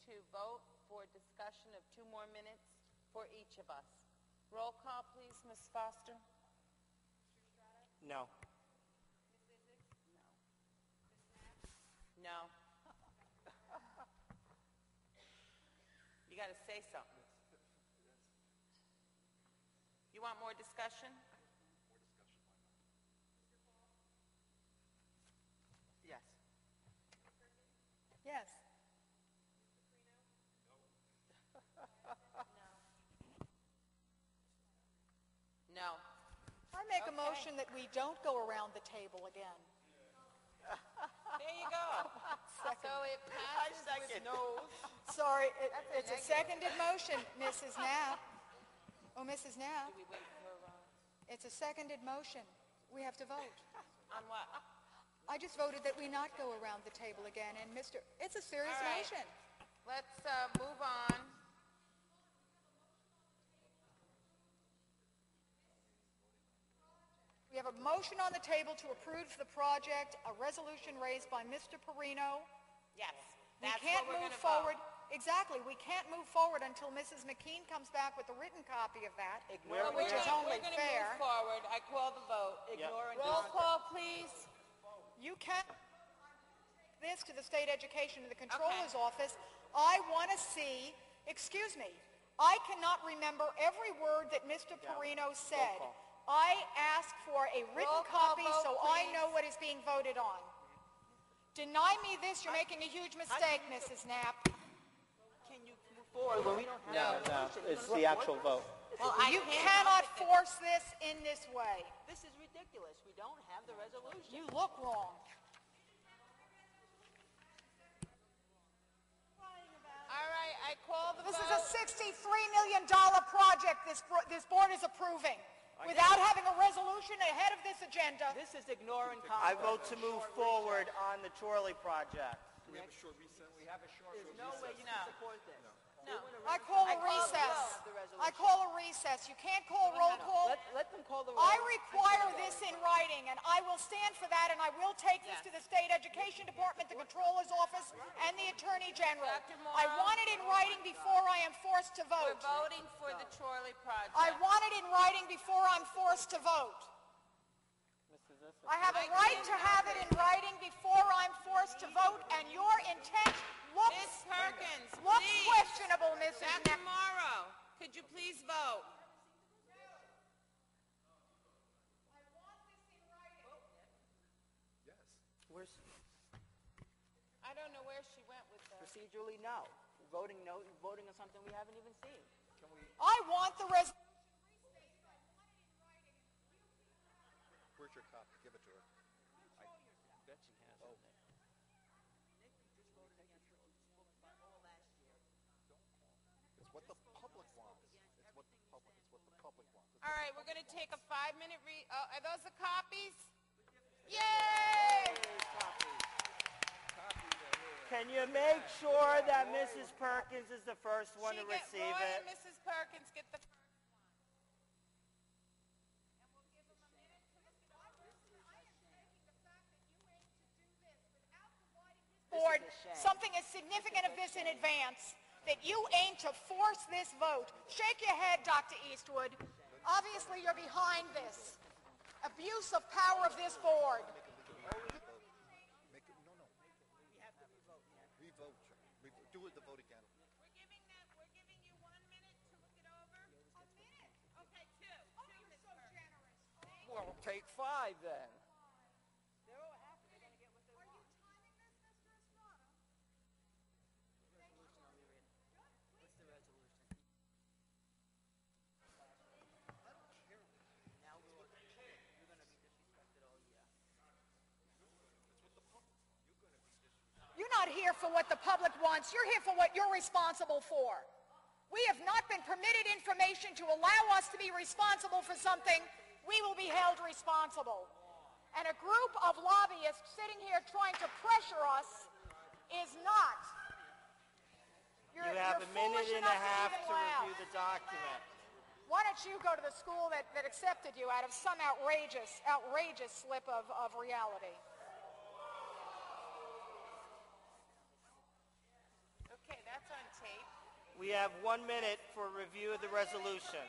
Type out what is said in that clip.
to vote for discussion of 2 more minutes for each of us. Roll call, please, Ms. Foster. No. No. You got to say something. You want more discussion? Yes. Yes. No. I make a Okay. motion that we don't go around the table again. There you go. So it passes with noes. Sorry, That's a it's a seconded motion, Mrs. Knapp. Oh, Mrs. Knapp, Do we wait for, it's a seconded motion. We have to vote. on what? I just voted that we not go around the table again, and it's a serious All right. motion. Let's move on. We have a motion on the table to approve the project, a resolution raised by Mr. Perino. Yes, We that's can't what we're move going to forward. vote. Exactly. We can't move forward until Mrs. McKean comes back with a written copy of that, Well, which is only we're gonna fair. move forward. I call the vote. Ignore and Roll call, please. You can't this to the state education and the controller's office. I want to see, excuse me, I cannot remember every word that Mr. Perino said. call. I asked for a written Roll call copy vote, so I please. know what is being voted on. Deny me this, you're making a huge mistake, Mrs. Knapp. Can you move forward when we don't have a No, resolution? it's the actual vote. Well, You cannot force this in this way. This is ridiculous. We don't have the resolution. You look wrong. All right, I call the This vote. is a $63 million project this board is approving without having a resolution ahead of this agenda. This is ignoring I Congress. vote to move forward on the Chorley project. We have a short recess. There's no way you No. can support this. No. I call a I call the recess. vote. I call a recess. You can't call roll call. Let them call the roll. I require this in writing, and I will stand for that, and I will take this Yes. to the State Education Department, the Controller's Office, and the Attorney General. Dr. Morrow. I want it in writing before I am forced to We're vote. voting for the Chorley project. I want it in writing before I'm forced to vote. I have a right to have it in writing before I'm forced to vote, and your intent Ms. looks Perkins, please. questionable, Mrs. Dr. Knapp. Morrow, could you please vote? Yes. Where's, I don't know where she went with that. Procedurally, no. Voting no, voting on something we haven't even seen. Can we? I want the resolution. Where's your copy? Give it to her. I bet she has. Oh. It's what the public wants. It's what the public. It's what the public wants. All right, we're going to take a 5-minute are those the copies? Yay! can you make sure that Mrs. Perkins is the first one to receive Roy it? and Mrs. Perkins get the first one. And we'll give them a minute to look it over. I am taking the fact that you aim to do this without providing this Board something as significant of this in advance, that you aim to force this vote. Shake your head, Dr. Eastwood. Obviously, you're behind this. Abuse of power of this board. Make it, no. We have to revote. Revote. Do the vote again. We're giving you 1 minute to look it over. A minute? Okay, 2. Oh, you're so generous. Well, take 5 then. You're not here for what the public wants. You're here for what you're responsible for. We have not been permitted information to allow us to be responsible for something. We will be held responsible. And a group of lobbyists sitting here trying to pressure us is not. You have a minute and a half to review the document. Why don't you go to the school that accepted you out of some outrageous slip of reality? Okay, that's on We have 1 minute for review of the resolution.